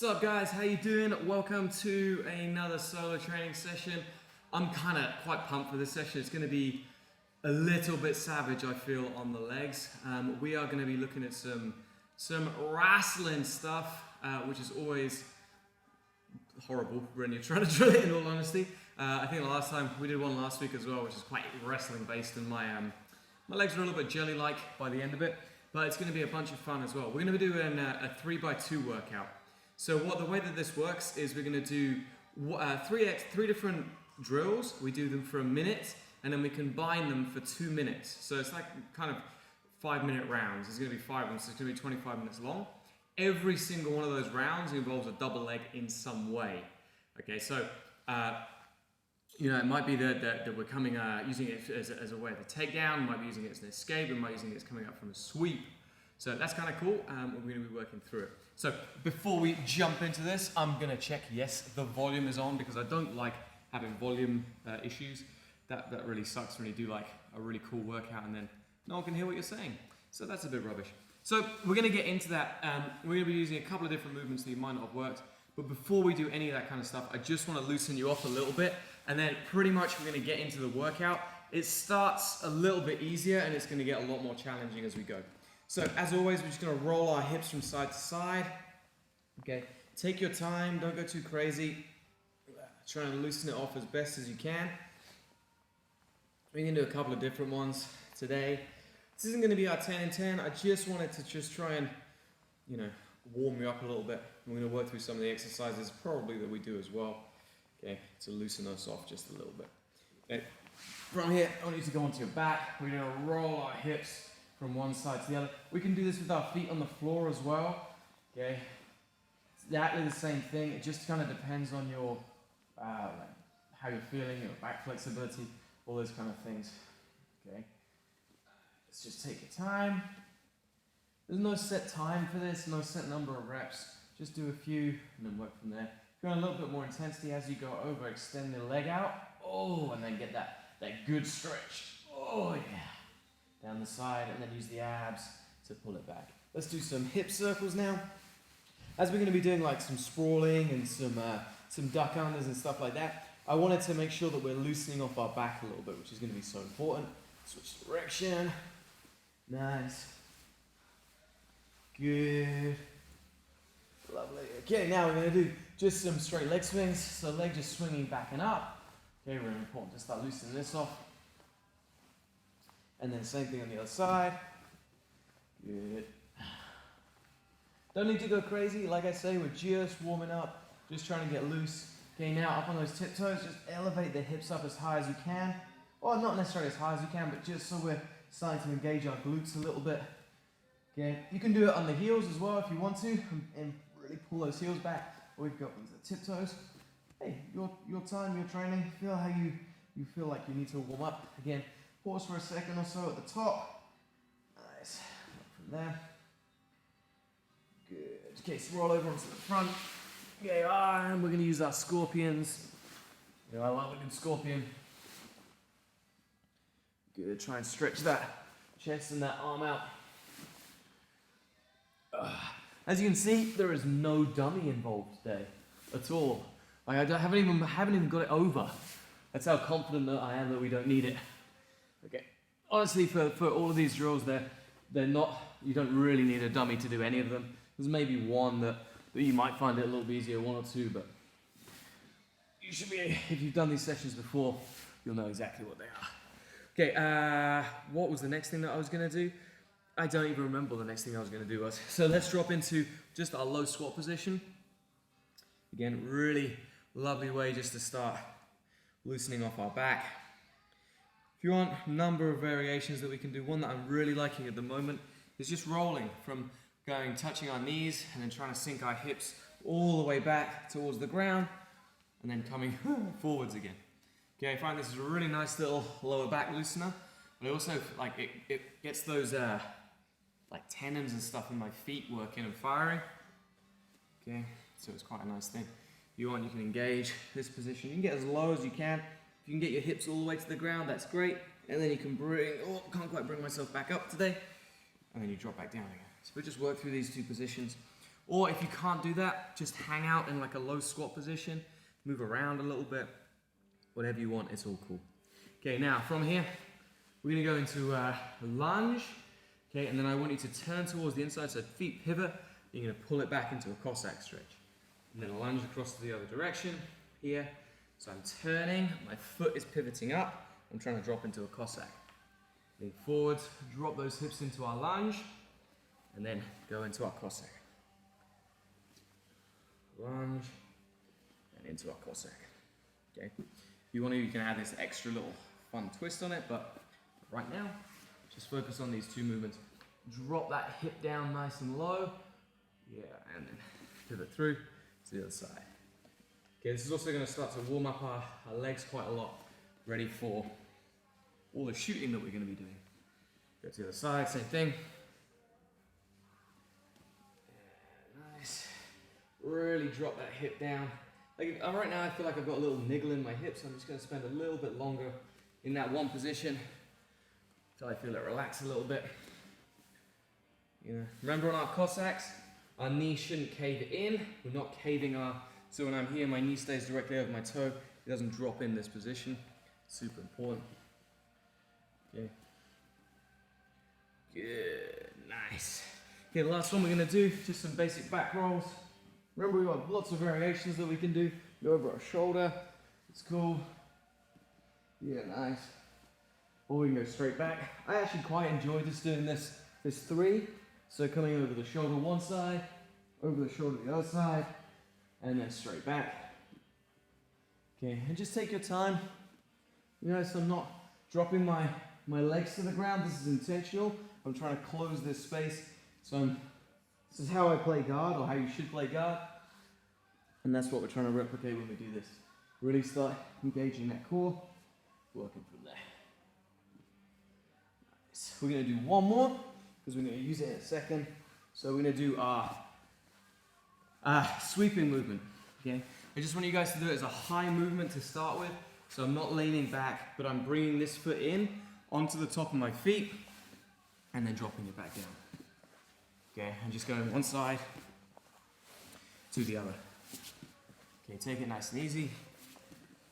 What's up guys, how you doing? Welcome to another solo training session. I'm quite pumped for this session. It's going to be a little bit savage, I feel, on the legs. We are going to be looking at some wrestling stuff, which is always horrible when you're trying to drill it, in all honesty. I think the last time, we did one last week as well, which is quite wrestling based, and my legs are a little bit jelly-like by the end of it, but it's going to be a bunch of fun as well. We're going to be doing a 3x2 workout. So the way that this works is we're going to do three different drills. We do them for a minute, and then we combine them for 2 minutes. So it's like kind of 5-minute rounds. There's going to be 5 rounds, so it's going to be 25 minutes long. Every single one of those rounds involves a double leg in some way. Okay, so it might be that we're coming using it as a way of a takedown. We might be using it as an escape. We might be using it as coming up from a sweep. So that's kind of cool. We're going to be working through it. So before we jump into this, I'm going to check, yes, the volume is on, because I don't like having volume issues. That really sucks when you do like a really cool workout and then no one can hear what you're saying. So that's a bit rubbish. So we're going to get into that. We're going to be using a couple of different movements that you might not have worked. But before we do any of that kind of stuff, I just want to loosen you off a little bit. And then pretty much we're going to get into the workout. It starts a little bit easier and it's going to get a lot more challenging as we go. So as always, we're just going to roll our hips from side to side. Okay, take your time, don't go too crazy. Try and loosen it off as best as you can. We're going to do a couple of different ones today. This isn't going to be our 10 and 10. I just wanted to try and, warm you up a little bit. We're going to work through some of the exercises probably that we do as well. Okay, to loosen us off just a little bit. Okay. From here, I want you to go onto your back. We're going to roll our hips from one side to the other. We can do this with our feet on the floor as well. Okay, it's exactly the same thing. It just kind of depends on your how you're feeling, your back flexibility, all those kind of things. Okay, let's just take your time. There's no set time for this, no set number of reps. Just do a few and then work from there. If you want a little bit more intensity as you go over, extend the leg out. Oh, and then get that good stretch. Oh yeah. Down the side, and then use the abs to pull it back. Let's do some hip circles now. As we're going to be doing like some sprawling and some duck unders and stuff like that, I wanted to make sure that we're loosening off our back a little bit, which is going to be so important. Switch direction. Nice. Good. Lovely. Okay, now we're going to do just some straight leg swings. So leg just swinging back and up. Okay, really important to start loosening this off. And then same thing on the other side. Good. Don't need to go crazy. Like I say, we're just warming up, just trying to get loose. Okay, now up on those tiptoes, just elevate the hips up as high as you can. Or not necessarily as high as you can, but just so we're starting to engage our glutes a little bit. Okay, you can do it on the heels as well if you want to, and really pull those heels back. Or we've got these tiptoes. Hey, your time, your training. Feel how you feel like you need to warm up. Again, pause for a second or so at the top. Nice. From there. Good. Okay, so roll over onto the front. Okay, and we're going to use our scorpions. I love a good scorpion. Good. Try and stretch that chest and that arm out. As you can see, there is no dummy involved today at all. Like I haven't even got it over. That's how confident that I am that we don't need it. Okay, honestly, for all of these drills, they're not. You don't really need a dummy to do any of them. There's maybe one that you might find it a little bit easier, one or two, but you should be. If you've done these sessions before, you'll know exactly what they are. Okay, what was the next thing that I was going to do? I don't even remember what the next thing I was going to do was. So let's drop into just our low squat position. Again, really lovely way just to start loosening off our back. If you want a number of variations that we can do, one that I'm really liking at the moment is just rolling from touching our knees and then trying to sink our hips all the way back towards the ground and then coming forwards again. Okay, I find this is a really nice little lower back loosener, but it also it gets those like tendons and stuff in my feet working and firing. Okay, so it's quite a nice thing. If you want, you can engage this position. You can get as low as you can. If you can get your hips all the way to the ground, that's great. And then you can can't quite bring myself back up today. And then you drop back down again. So we just work through these two positions. Or if you can't do that, just hang out in like a low squat position, move around a little bit, whatever you want, it's all cool. Okay, now from here, we're gonna go into a lunge, okay, and then I want you to turn towards the inside, so feet pivot, you're gonna pull it back into a Cossack stretch. And then lunge across to the other direction, here. So I'm turning, my foot is pivoting up, I'm trying to drop into a Cossack. Lean forwards, drop those hips into our lunge, and then go into our Cossack. Lunge, and into our Cossack. Okay. If you want to, you can add this extra little fun twist on it, but right now, just focus on these two movements. Drop that hip down nice and low. Yeah, and then pivot through to the other side. Okay, this is also going to start to warm up our legs quite a lot, ready for all the shooting that we're going to be doing. Go to the other side, same thing. Nice. Really drop that hip down. Like right now I feel like I've got a little niggle in my hip, so I'm just going to spend a little bit longer in that one position until I feel it relax a little bit. You know, remember on our Cossacks, our knee shouldn't cave in. We're not caving our, so when I'm here, my knee stays directly over my toe. It doesn't drop in this position. Super important. Okay. Good, nice. Okay, the last one we're gonna do, just some basic back rolls. Remember, we've got lots of variations that we can do. Go over our shoulder, it's cool. Yeah, nice. Or we can go straight back. I actually quite enjoy just doing this three. So coming over the shoulder one side, over the shoulder the other side, and then straight back. Okay, and just take your time. You know, so I'm not dropping my legs to the ground. This is intentional. I'm trying to close this space. So this is how I play guard, or how you should play guard. And that's what we're trying to replicate when we do this. Really start engaging that core, working from there. Nice. We're gonna do one more, because we're gonna use it in a second. So we're gonna do our sweeping movement, okay? I just want you guys to do it as a high movement to start with. So I'm not leaning back, but I'm bringing this foot in onto the top of my feet and then dropping it back down. Okay, and just going one side to the other. Okay, take it nice and easy. You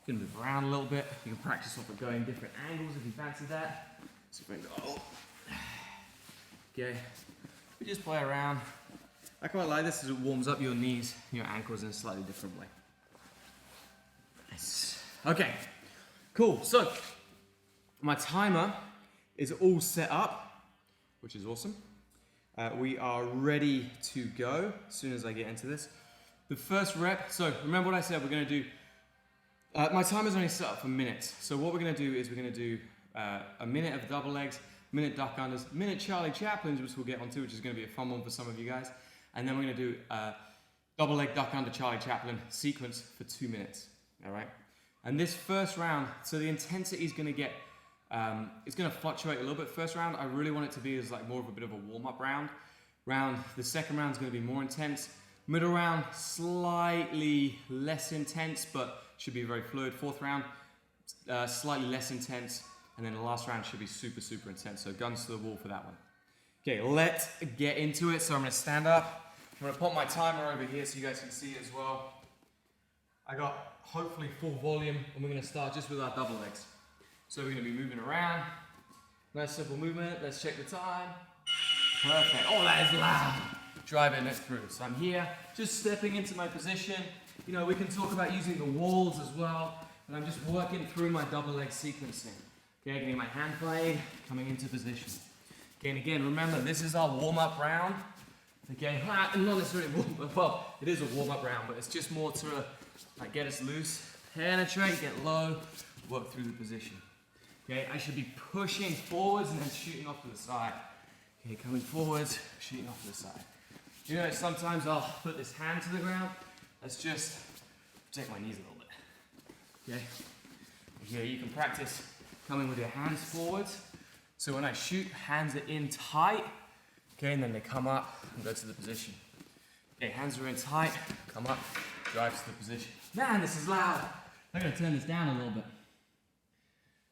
can move around a little bit. You can practice off of going different angles if you fancy that. So bring the okay, we just play around. I quite like this as it warms up your knees, your ankles in a slightly different way. Nice. Okay, cool. So my timer is all set up, which is awesome. We are ready to go as soon as I get into this. The first rep, so remember what I said, we're gonna do, my timer's only set up for minutes. So what we're gonna do is we're gonna do a minute of double legs, minute duck unders, minute Charlie Chaplins, which we'll get onto, which is gonna be a fun one for some of you guys. And then we're gonna do a double leg duck under Charlie Chaplin sequence for 2 minutes, all right? And this first round, so the intensity is gonna get, it's gonna fluctuate a little bit. First round, I really want it to be as like more of a bit of a warm-up round. The second round is gonna be more intense. Middle round, slightly less intense, but should be very fluid. Fourth round, slightly less intense. And then the last round should be super, super intense. So guns to the wall for that one. Okay, let's get into it. So I'm gonna stand up. I'm gonna put my timer over here so you guys can see it as well. I got hopefully full volume, and we're gonna start just with our double legs. So we're gonna be moving around. Nice simple movement. Let's check the time. Perfect. Oh, that is loud. Driving it through. So I'm here, just stepping into my position. You know, we can talk about using the walls as well, and I'm just working through my double leg sequencing. Okay, getting my hand playing, coming into position. Okay, and again, remember, this is our warm-up round. Okay, not necessarily warm-up, well, it is a warm-up round, but it's just more to like get us loose, penetrate, get low, work through the position. Okay, I should be pushing forwards and then shooting off to the side. Okay, coming forwards, shooting off to the side. You know, sometimes I'll put this hand to the ground. Let's just protect my knees a little bit. Okay, here you can practice coming with your hands forwards. So when I shoot, hands are in tight. Okay, and then they come up and go to the position. Okay, hands are in tight, come up, drive to the position. Man, this is loud. I'm gonna turn this down a little bit.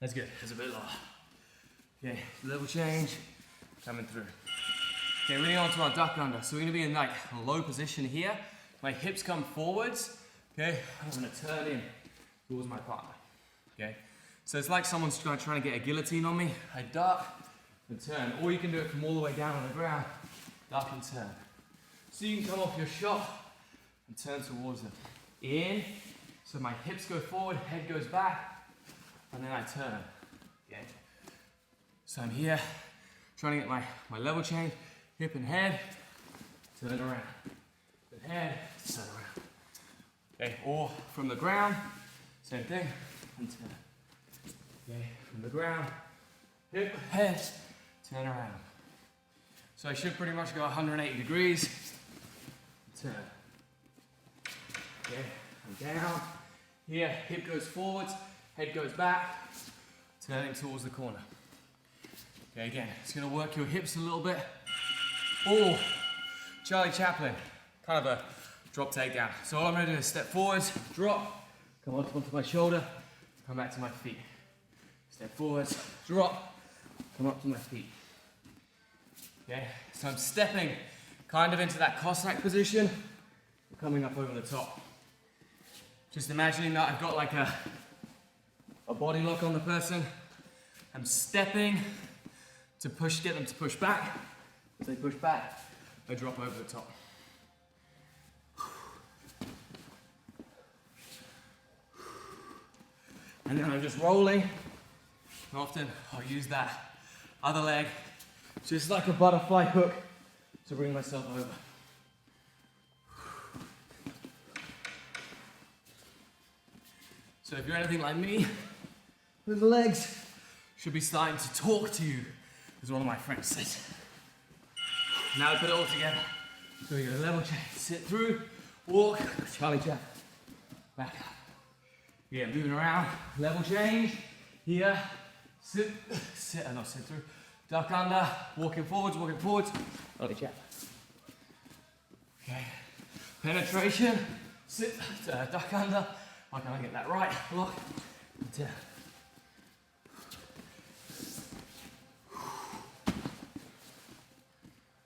That's good, it's a bit loud. Okay, level change, coming through. Okay, we're going to our duck under. So we're going to be in like a low position here. My hips come forwards. Okay, I'm going to turn in towards my partner. Okay, so it's like someone's trying to get a guillotine on me. I duck and turn, or you can do it from all the way down on the ground. Duck and turn. So you can come off your shot and turn towards them. In, so my hips go forward, head goes back, and then I turn. Okay, so I'm here trying to get my level change, hip and head, turn around. Then head, turn around. Okay, or from the ground, same thing, and turn. Okay, from the ground, hip, head, turn around. So I should pretty much go 180 degrees, turn. Okay, I'm down. Here, hip goes forwards, head goes back, turning towards the corner. Okay, again, it's gonna work your hips a little bit. Or Charlie Chaplin, kind of a drop takedown. So all I'm gonna do is step forwards, drop, come onto my shoulder, come back to my feet. Step forwards, drop, come up to my feet. Okay, so I'm stepping kind of into that Cossack position, coming up over the top. Just imagining that I've got like a body lock on the person. I'm stepping to get them to push back. As they push back, I drop over the top. And then I'm just rolling. And often I'll use that other leg just like a butterfly hook to bring myself over. So if you're anything like me, the legs should be starting to talk to you, as one of my friends says. Now we put it all together. So we go level change, sit through, walk, Charlie Chaplin, back up. Yeah, moving around, level change, here, sit through, duck under, walking forwards, Charlie Chaplin. Okay, penetration, sit, duck under. How can I get that right? Lock, and turn.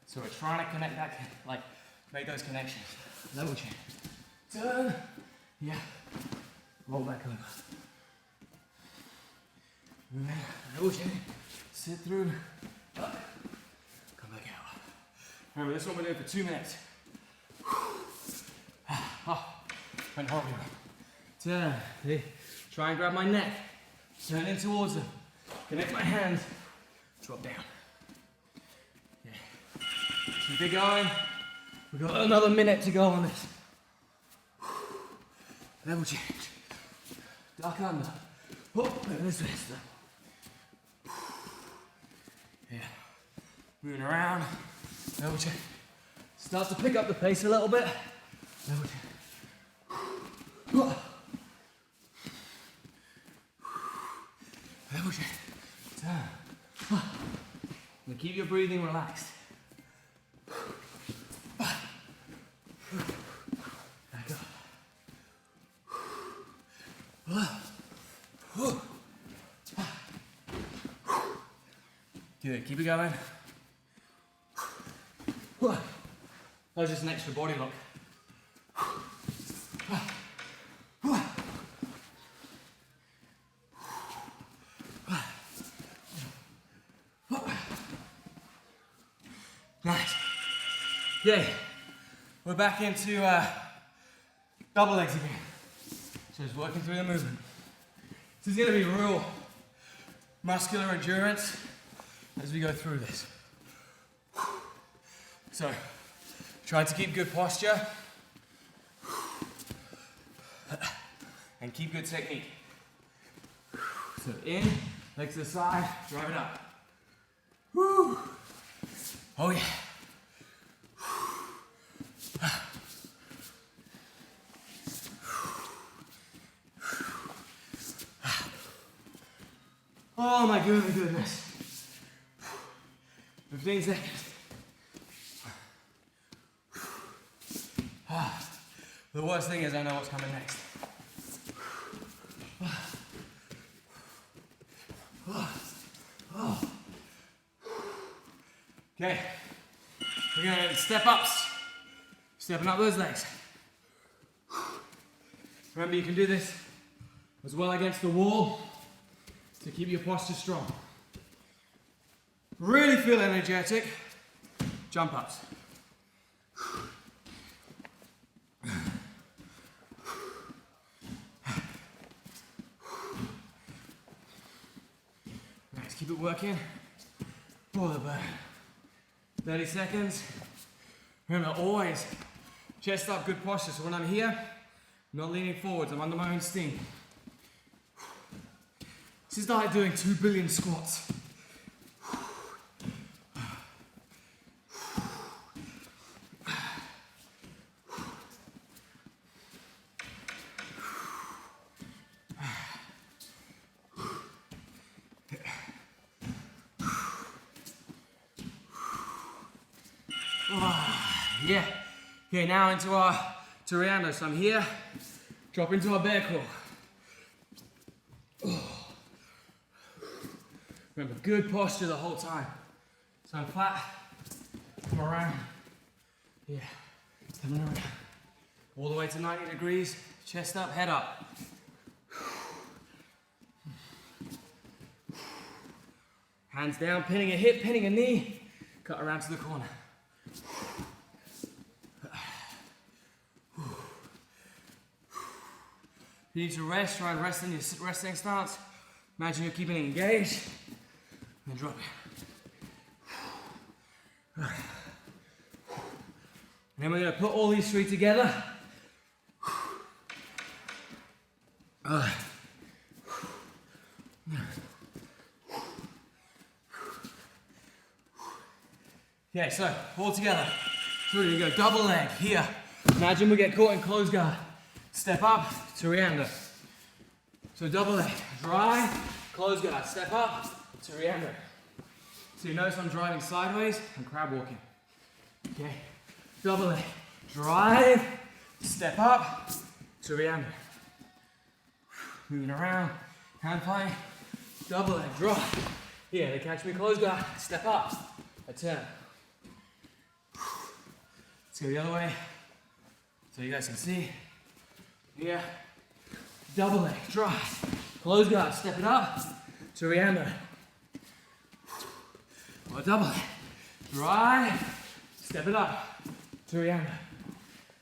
So we're trying to connect that, like, make those connections. Level change. Turn. Yeah. Roll back over. Level change. Sit through. Up. Come back out. Remember, this one we're doing for 2 minutes. And hold on. Turn. Try and grab my neck. Turn in towards them. Connect my hands. Drop down. Keep it going. We've got another minute to go on this. Level change. Duck under. Oh, this way. Yeah. Moving around. Level change. Start to pick up the pace a little bit. Level change. Level change. Turn. And keep your breathing relaxed. Back up. Good, keep it going. That was just an extra body lock. Nice. Okay, we're back into double legs again. So just working through the movement. This is going to be real muscular endurance as we go through this. So, try to keep good posture and keep good technique. So in, legs to the side, drive it up. Woo. Oh yeah. Oh my goodness. 15 seconds. The worst thing is I know what's coming next. Okay. We're going step ups. Stepping up those legs. Remember, you can do this as well against the wall to keep your posture strong. Really feel energetic. Jump ups. Let's keep it working for about 30 seconds. Remember, always chest up, good posture. So when I'm here, I'm not leaning forwards, I'm under my own steam. This is like doing 2 billion squats. Yeah. Okay, now into our Torreando. So I'm here, drop into our bear crawl. Remember, good posture the whole time. So I'm flat, come around. Yeah, coming around. All the way to 90 degrees, chest up, head up. Hands down, pinning a hip, pinning a knee. Cut around to the corner. If you need to rest, try and rest in your resting stance. Imagine you're keeping it engaged. And then drop it. And then we're going to put all these three together. Okay, so all together. So we're going to go double leg here. Imagine we get caught in close guard. Step up, Torreando. So double leg, drive, close guard, step up, Torreando. So you notice I'm driving sideways and crab walking. Okay, double leg, drive, step up, Torreando. Moving around, hand plank, double leg, drive. Here, they catch me close guard, step up, a turn. Let's go the other way, so you guys can see. Here, double leg, drive, close guard, step it up, Torreando. Or double leg, drive, step it up, Torreando.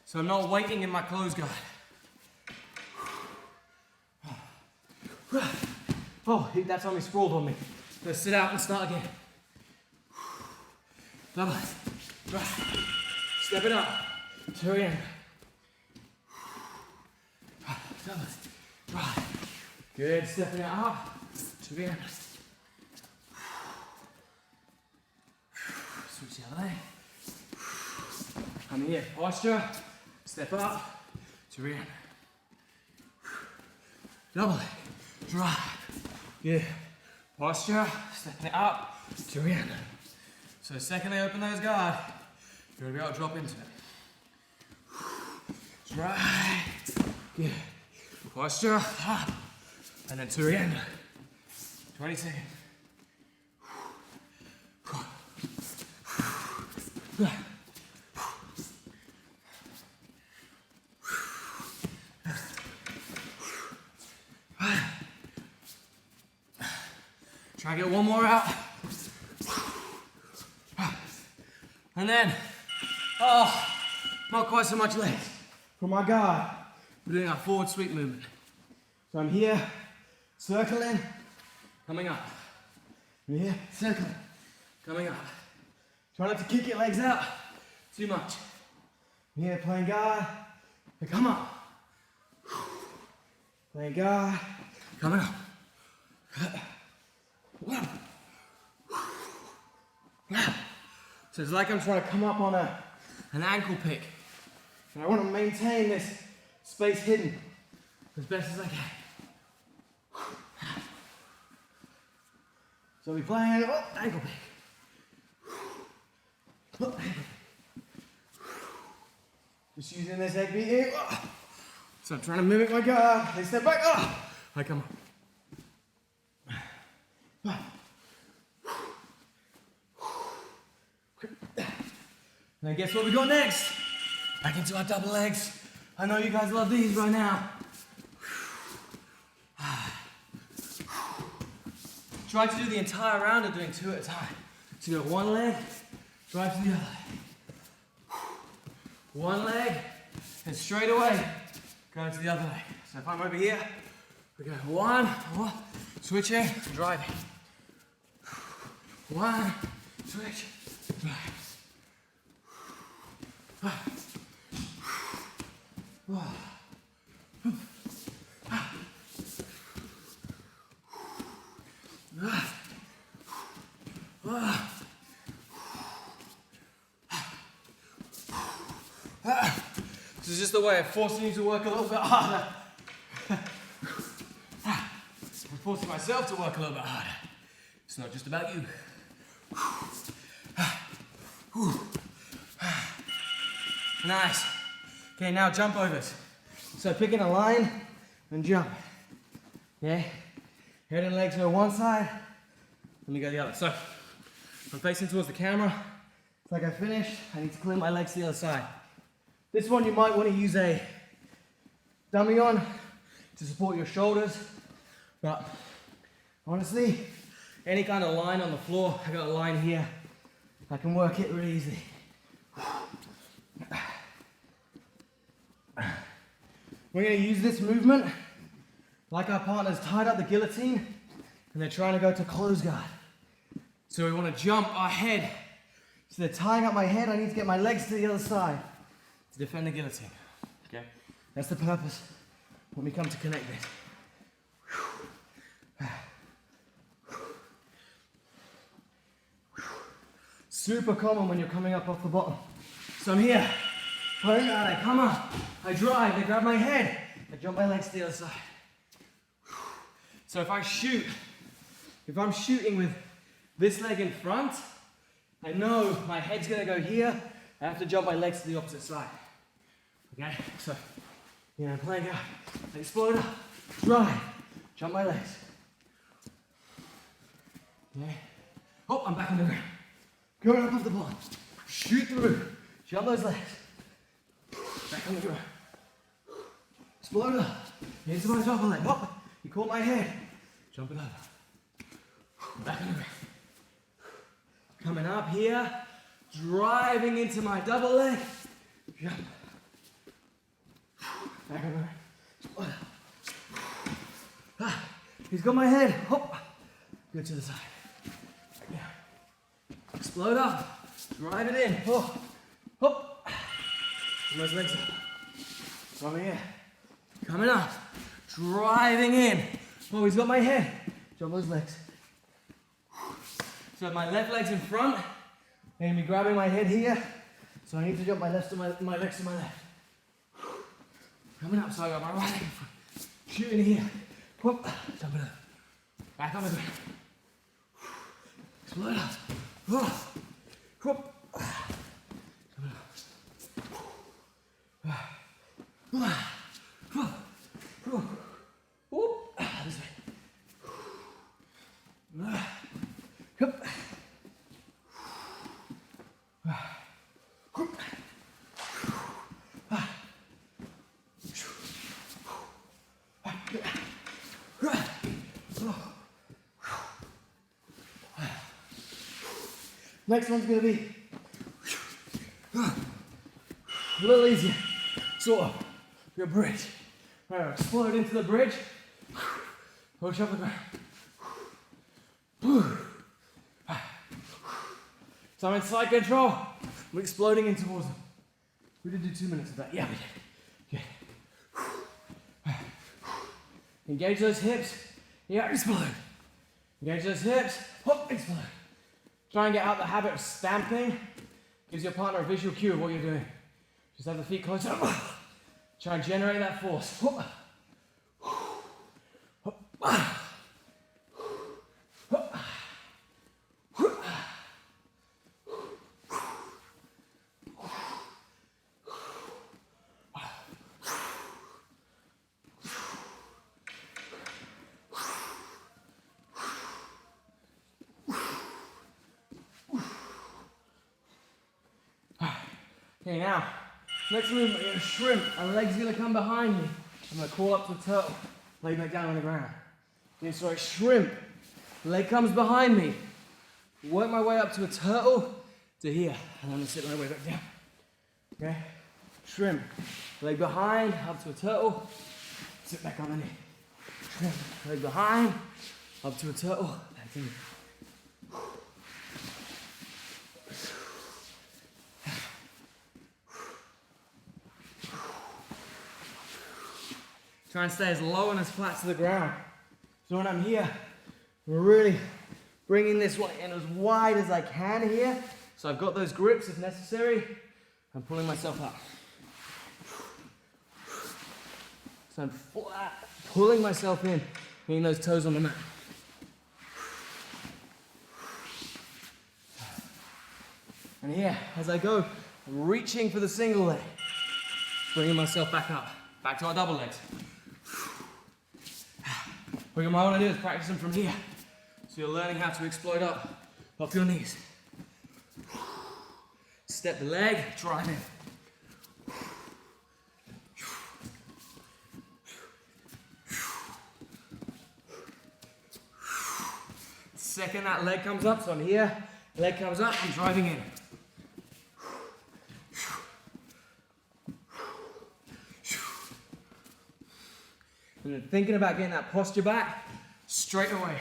So I'm not waiting in my close guard. Oh, that time he sprawled on me. Let's sit out and start again. Double leg, drive, step it up, Torreando. Double, drive. Good, stepping it up. Torreando. Switch the other leg. Come here, posture. Step up. Torreando. Double leg. Drive. Good. Posture. Stepping it up. Torreando. So the second they open those guard, you're going to be able to drop into it. Drive. Good. Posture, up, and then Torreando. 20 seconds. Try and get one more out. And then, not quite so much legs. From my guard, we're doing our forward sweep movement. So I'm here, circling, coming up. I'm here, circling, coming up. Try not to kick your legs out too much. I'm here playing guard, and come up. Playing guard, coming up. So it's like I'm trying to come up on an ankle pick. And I want to maintain this space hidden as best as I can. So I'll be playing ankle pick. Ankle pick. Just using this egg beat here. So I'm trying to mimic my guard. They step back. I come up. And then guess what we got next? Back into our double legs. I know you guys love these right now. Try to do the entire round of doing 2 at a time. So you got one leg, drive to the other leg. One leg, and straight away, go to the other leg. So if I'm over here, we go one, switching, driving. One, switch, drive. This is just a way of forcing you to work a little bit harder. I'm forcing myself to work a little bit harder. It's not just about you. Nice. Okay, now jump overs. So picking a line and jump. Okay? Head and legs go one side, let me go the other. So I'm facing towards the camera. It's like I finished, I need to clear my legs to the other side. This one you might want to use a dummy on to support your shoulders, but honestly, any kind of line on the floor, I got a line here, I can work it really easily. We're going to use this movement like our partner's tied up the guillotine and they're trying to go to close guard. So we want to jump our head. So they're tying up my head, I need to get my legs to the other side to defend the guillotine. Okay? That's the purpose when we come to connect this. Super common when you're coming up off the bottom. So I'm here, I come up, I drive, I grab my head, I jump my legs to the other side. So if I'm shooting with this leg in front, I know my head's gonna go here, I have to jump my legs to the opposite side. Okay, so, I'm playing out, I explode up, drive, jump my legs. Okay, oh, I'm back on the ground. Going up off the bottom, shoot through, jump those legs. Back on the ground. Explode up, into my double leg, hop, you caught my head, jump it over. Back on the ground. Coming up here, driving into my double leg, jump. Back on the ground. He's got my head, hop, go to the side. Back down. Explode up, drive it in, hop, hop. Those legs up. From here. Coming up, driving in. Oh, he's got my head. Jump those legs. So my left leg's in front, I'm going to be grabbing my head here, so I need to jump my legs to my left. Coming up, so I got my right leg in front. Shooting here. Whoop, jump it up. Back on the ground. Explode up. Whoop. Whoop. This way. Next one's going to be a little easier, sort of, your bridge. Right, explode into the bridge, push up the ground. So I'm in side control, I'm exploding in towards them. We did do 2 minutes of that, yeah we did. Okay. Engage those hips, yeah, explode. Engage those hips, hop, explode. Try and get out the habit of stamping. Gives your partner a visual cue of what you're doing. Just have the feet close up. Try and generate that force. Okay, now, next movement, we're gonna shrimp, and leg's gonna come behind me. I'm gonna crawl up to a turtle, lay back down on the ground. Okay, so I shrimp, leg comes behind me, work my way up to a turtle, to here, and I'm gonna sit my way back down. Okay, shrimp, leg behind, up to a turtle, sit back underneath. Shrimp, leg behind, up to a turtle, back to me. Try and stay as low and as flat to the ground. So when I'm here, I'm really bringing this one in as wide as I can here. So I've got those grips if necessary. I'm pulling myself up. So I'm flat, pulling myself in, getting those toes on the mat. And here, as I go, I'm reaching for the single leg, bringing myself back up, back to our double legs. What I want to do is practice them from here. So you're learning how to explode up, off your knees. Step the leg, drive in. Second that leg comes up, so I'm here, leg comes up, I'm driving in. And then thinking about getting that posture back, straight away.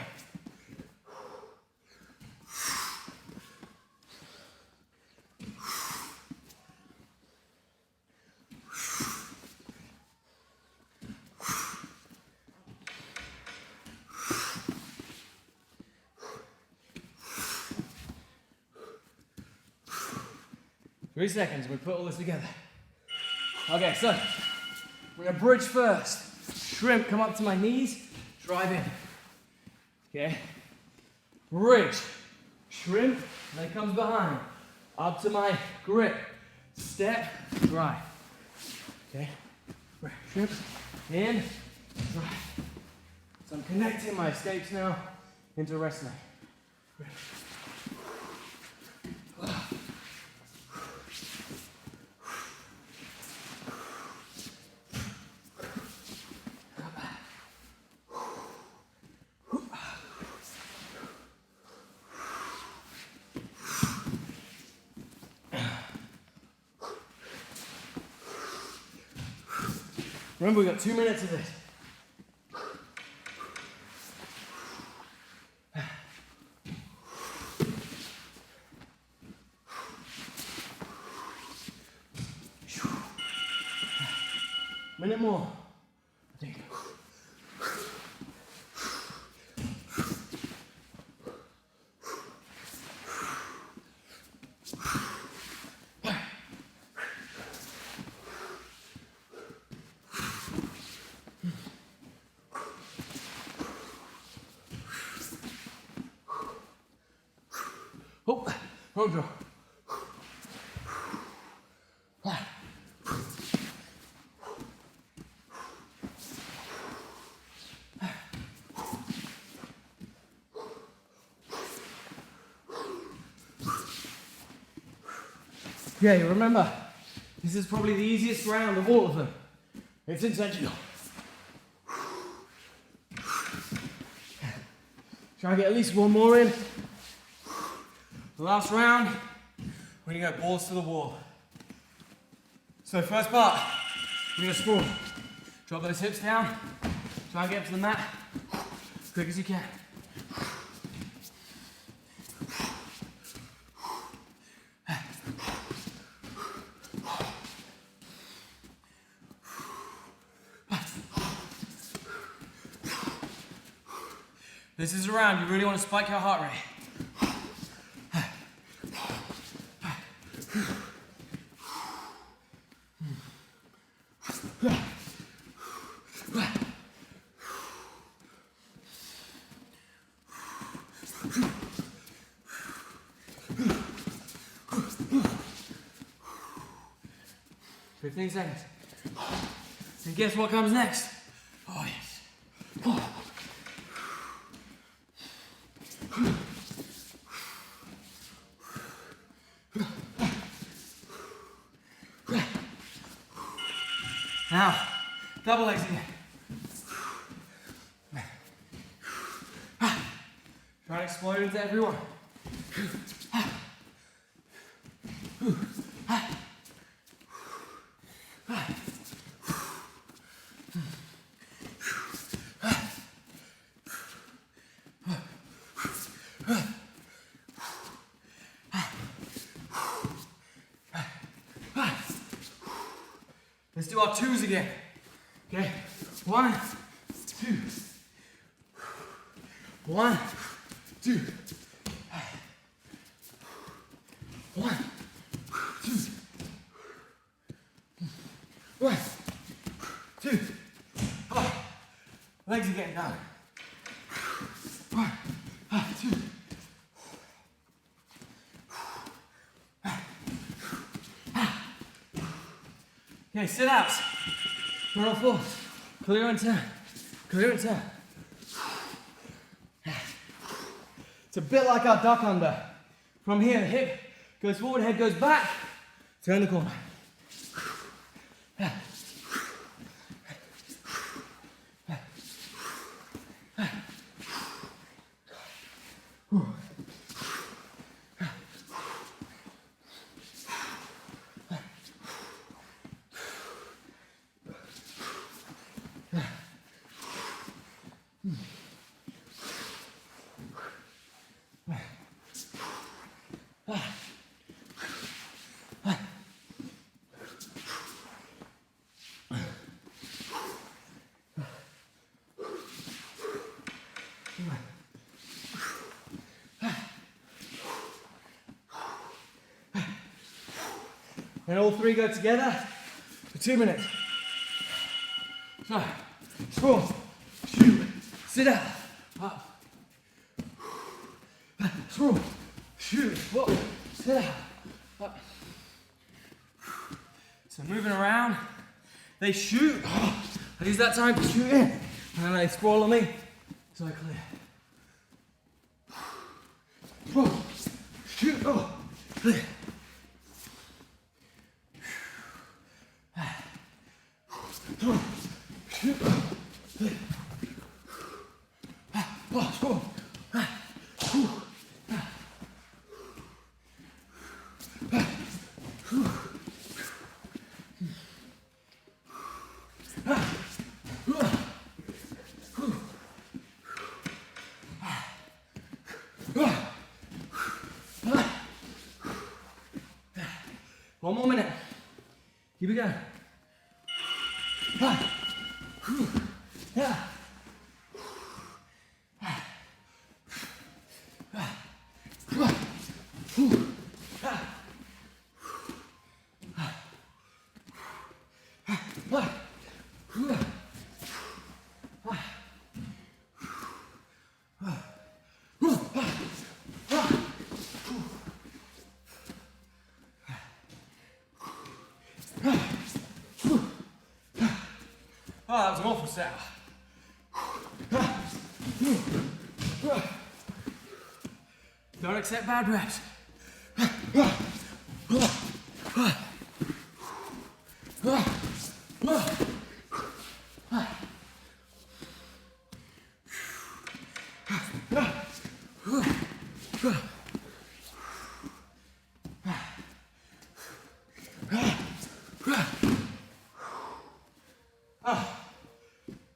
3 seconds, we put all this together. Okay, so we're gonna bridge first. Shrimp, come up to my knees, drive in. Okay? Bridge, shrimp, leg comes behind. Up to my grip, step, drive. Okay? Shrimp, in, drive. So I'm connecting my escapes now into wrestling. Remember, we've got 2 minutes of this. Minute more. I think. Oh, wrong draw. Yeah, you remember, this is probably the easiest round of all of them. It's intentional. Try and get at least one more in. The last round, we're gonna go balls to the wall. So first part, we're gonna sprawl. Drop those hips down, try and get up to the mat as quick as you can. This is a round you really want to spike your heart rate. "15 seconds. And guess what comes next? Oh yes. Oh. Now, double legs again. Try to explode into everyone. Let's do our twos again. Okay, 1, 2. 1, 2. 1, 2. 1, 2. Oh, legs are getting down. 1, 2. Okay, sit outs. Run on floor. Clear and turn. Clear and turn. It's a bit like our duck under. From here, the hip goes forward, head goes back. Turn the corner. And all three go together for 2 minutes. So, sprawl, shoot, sit out, up. Sprawl, shoot, whoa, sit out, up. So moving around, they shoot. I use that time to shoot in. And then they sprawl on me, so I clear. Sprawl, shoot, oh, clear. One more minute. Keep it going. Oh, that was an awful set. Don't accept bad reps.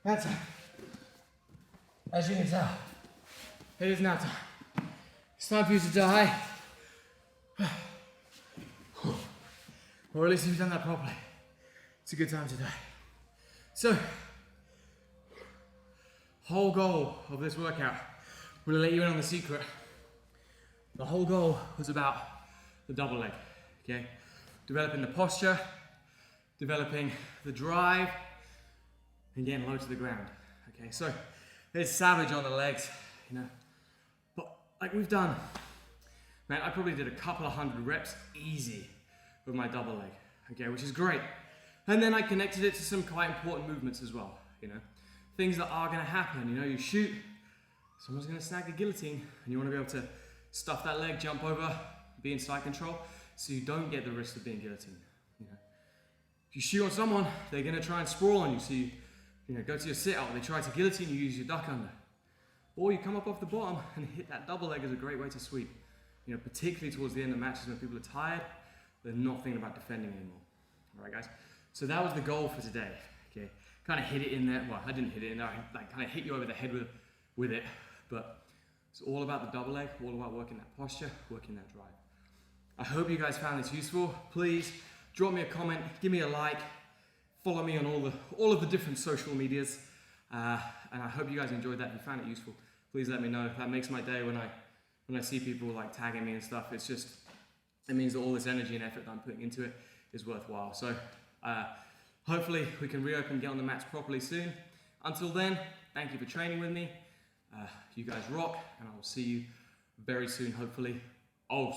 That's it. As you can tell, it is now time. It's time for you to die. Or at least if you've done that properly, it's a good time to die. So, whole goal of this workout, I'm gonna let you in on the secret. The whole goal was about the double leg, okay? Developing the posture, developing the drive, and getting low to the ground, okay? So, there's savage on the legs, you know? But like we've done, man, I probably did a couple of 100 reps easy with my double leg, okay, which is great. And then I connected it to some quite important movements as well, you know? Things that are gonna happen, you know, you shoot, someone's gonna snag a guillotine, and you wanna be able to stuff that leg, jump over, be in side control, so you don't get the risk of being guillotined, you know? If you shoot on someone, they're going to try and sprawl on you. So you go to your sit-out, they try to guillotine you, use your duck under. Or you come up off the bottom and hit that double leg is a great way to sweep. Particularly towards the end of matches when people are tired, they're not thinking about defending anymore. All right, guys. So that was the goal for today. Okay, kind of hit it in there. Well, I didn't hit it in there. I kind of hit you over the head with it. But it's all about the double leg, all about working that posture, working that drive. I hope you guys found this useful. Please drop me a comment, give me a like, follow me on all of the different social medias, and I hope you guys enjoyed that. If you found it useful, please let me know. That makes my day when I see people like tagging me and stuff. It means that all this energy and effort that I'm putting into it is worthwhile. So hopefully we can reopen, get on the mats properly soon. Until then, thank you for training with me. You guys rock, and I will see you very soon, hopefully. Oh,